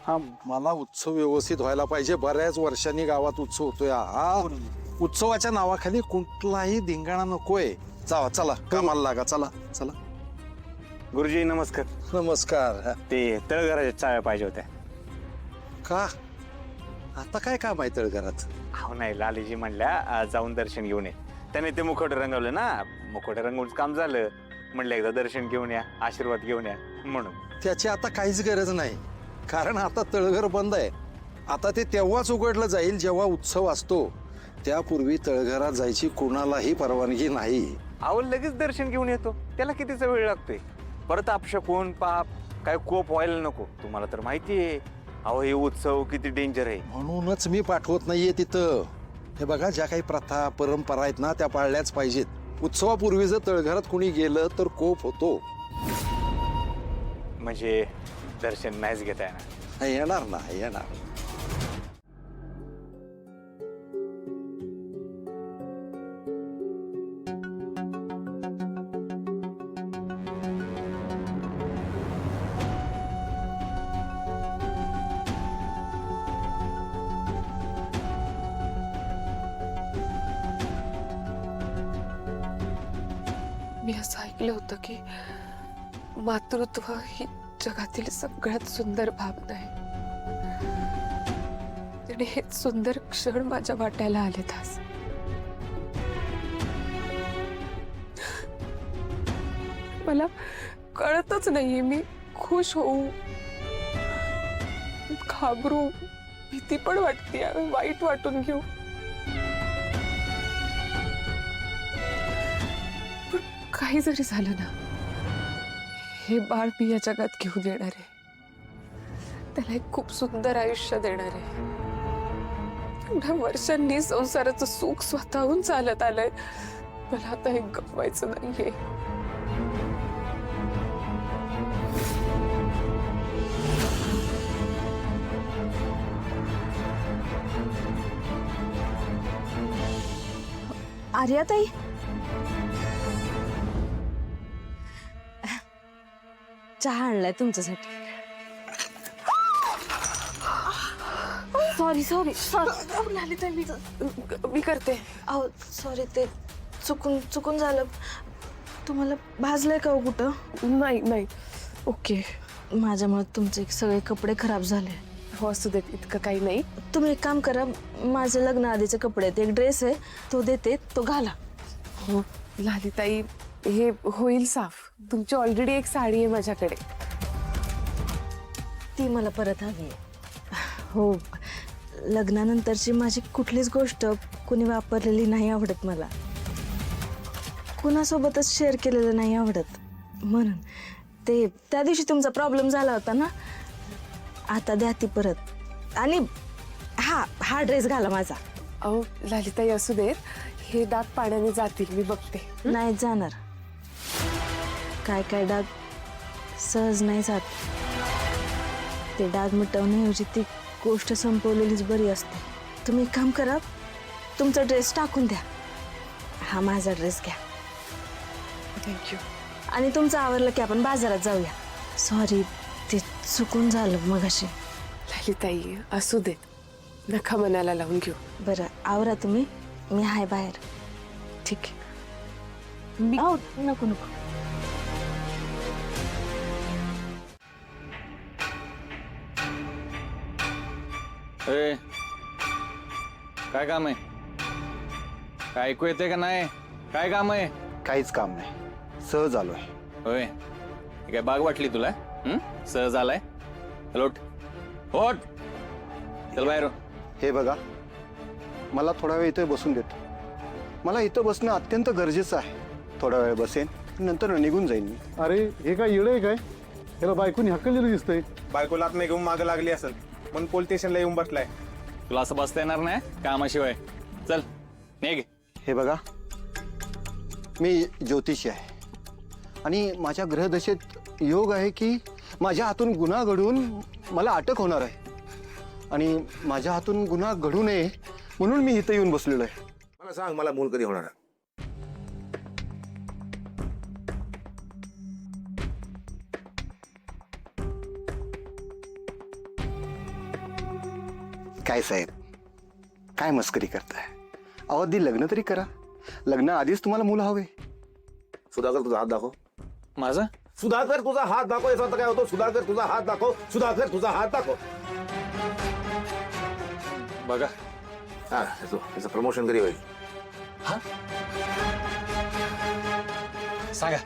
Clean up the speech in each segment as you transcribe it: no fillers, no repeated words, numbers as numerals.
हा मला उत्सव व्यवस्थित व्हायला पाहिजे. बऱ्याच वर्षांनी गावात उत्सव होतोय हा. उत्सवाच्या नावाखाली कुठलाही धिंगाणा नकोय. चला चला कामाला लागा. चला चला. गुरुजी नमस्कार. नमस्कार. ते तळघराच्या चाव्या पाहिजे होत्या. का आता काय काम आहे तळघरात? हो नाही, लालीजी म्हणल्या जाऊन दर्शन घेऊन ये. त्याने ते मुखवटे रंगवले ना, मुखवटे रंगवून काम झालं. म्हणलं एकदा दर्शन घेऊन या, आशीर्वाद घेऊन या म्हणून. त्याची आता काहीच गरज नाही, कारण आता तळघर बंद आहे. आता ते तेव्हाच उघडलं जाईल जेव्हा उत्सव असतो. त्यापूर्वी तळघरात जायची कुणालाही परवानगी नाही. अहो लगेच दर्शन घेऊन येतो. त्याला कितीचा वेळ लागतोय? परत अपशकून पाप काय कोप व्हायला नको. तुम्हाला तर माहिती आहे अहो हे उत्सव किती डेंजर आहे. म्हणूनच मी पाठवत नाहीये तिथं. हे बघा, ज्या काही प्रथा परंपरा आहेत ना त्या पाळल्याच पाहिजेत. उत्सवापूर्वी जर तळघरात कुणी गेलं तर कोप होतो. म्हणजे दर्शन नाहीच घेता येणार. येणार ना, येणार. मी असं ऐकलं होतं की मातृत्व ही जगातील सगळ्यात सुंदर भावना आहे. आणि हे सुंदर क्षण माझ्या वाट्याला आलेत आज. मला कळतच नाहीये मी खुश होऊ, घाबरू, भीती पण वाटते, वाईट वाटून घेऊ. काही जरी झालं ना, हे बाळ मी या जगात घेऊन येणार आहे. त्याला एक खूप सुंदर आयुष्य देणार आहे. एवढ्या वर्षांनी संसाराचं सुख स्वतःहून चालत आलंय. मला आता हे गमवायचं नाहीये. आर्याताई, चहा आणलाय तुमच्यासाठी. Sorry sorry sorry. मी करते. अहो सॉरी, ते चुकून झालं. तुम्हाला भाजलंय का हो कुठं? नाही नाही, ओके. माझ्यामुळे तुमचे सगळे कपडे खराब झाले. हो असू देत, इतकं काही नाही. तुम्ही एक काम करा, माझे लग्न आधीचे कपडे आहेत, एक ड्रेस आहे तो देते, तो घाला. हो लालिताई, हे होईल साफ. तुमची ऑलरेडी एक साडी आहे माझ्याकडे. ती मला परत हवी आहे. हो, लग्नानंतरची माझी कुठलीच गोष्ट कुणी वापरलेली नाही आवडत मला. कुणासोबतच शेअर केलेलं नाही आवडत. म्हणून ते त्या दिवशी तुमचा प्रॉब्लेम झाला होता ना, आता द्या ती परत. आणि हा ड्रेस घाला माझा. अहो लालिताई, असू देत. हे डाग पाण्याने जातील, मी बघते. नाही जाणार. काय काय डाग सहज नाही जात. ते डाग मिटवण्याऐवजी ती गोष्ट संपवलेलीच बरी असते. तुम्ही एक काम करा, तुमचा ड्रेस टाकून द्या. हा माझा ड्रेस घ्या. थँक्यू. आणि तुमचं आवरलं की आपण बाजारात जाऊया. सॉरी, ते चुकून झालं मगाशी. लालिताई, असू देत. नका मनाला लावून घेऊ. बरं आवरा तुम्ही, मी हाय बाहेर. ठीक आहे. मी नको नको. ए, काय काम आहे? काय ऐकू येते का नाही? काय काम आहे? काहीच काम नाही, सहज आलोय. होय, ही काय बाग वाटली तुला? सहज आलाय. चल उठ, उठ, चल बाहेर. हे बघा, मला थोडा वेळ इथे बसून देतो. मला इथं बसणं अत्यंत गरजेचं आहे. थोडा वेळ बसेन, नंतर निघून जाईन मी. अरे हे काय येडं आहे काय? याला बायकोनी हक्कलेलं दिसतंय. बायकोला आत घेऊन मागं लागली असेल म्हणून पोलीस स्टेशनला येऊन बसलाय. तुला असं बसता येणार नाही कामाशिवाय. चल निघ. हे बघा, मी ज्योतिषी आहे आणि माझ्या ग्रहदशेत योग आहे की माझ्या हातून गुन्हा घडून मला अटक होणार आहे. आणि माझ्या हातून गुन्हा घडू नये म्हणून मी इथं येऊन बसलेलो आहे. मला सांग, मला मूल कधी होणार? काय साहेब, काय मस्करी करताय? अहो आधी लग्न तरी करा. लग्न आधीच तुम्हाला मुलं हवे. सुधाकर तुझा हात दाखव. माझं सुधाकर तुझा हात दाखव. याचा अर्थ काय होतो? सुधाकर तुझा हात दाखव. सुधाकर तुझा हात दाखव. बघा. हा त्याचं प्रमोशन कधी होईल? सांगा.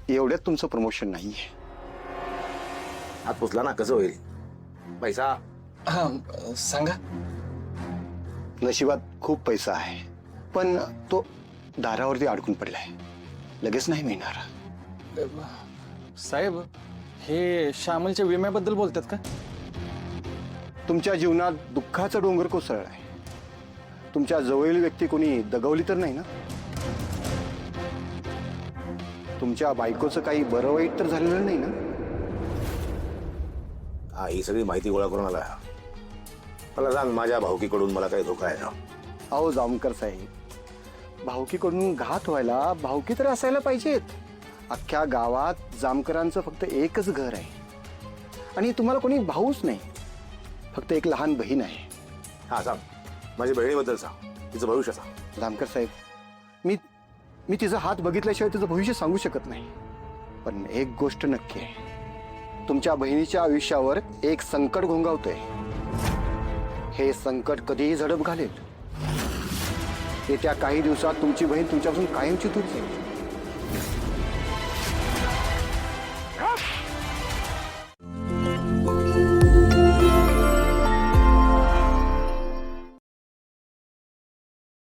एवढ्यात तुमचं प्रमोशन नाहीये. हात पुसला ना, कसं होईल? पैसा सांगा. नशिबात खूप पैसा आहे, पण तो दारावरती अडकून पडलाय. लगेच नाही मिळणार. साहेब, हे श्यामलच्या विम्याबद्दल बोलतात का? तुमच्या जीवनात दुःखाचा डोंगर कोसळलाय. तुमच्या जवळील व्यक्ती कोणी दगवली तर नाही ना? तुमच्या बायकोचं काही बरं वाईट तर झालेलं नाही ना? हा, ही सगळी माहिती गोळा करून आला. मला सांग, माझ्या भाऊकीकडून मला काही धोका आहे ना? अहो जामकर साहेब, भावकीकडून घात व्हायला भावकी तर असायला पाहिजेत. अख्ख्या गावात जामकरांचं फक्त एकच घर आहे आणि तुम्हाला कोणी भाऊच नाही, फक्त एक लहान बहीण आहे. हा सांग, माझ्या बहिणीबद्दल सांग, तिचं भविष्य सांग. जामकर साहेब, मी तिचा हात बघितल्याशिवाय तिचं भविष्य सांगू शकत नाही. पण एक गोष्ट नक्की आहे, तुमच्या बहिणीच्या आयुष्यावर एक संकट घोंगावतंय. हे संकट कधीही झडप घालेल. येत्या काही दिवसात तुमची बहीण तुमच्यापासून कायमची दूर जाईल.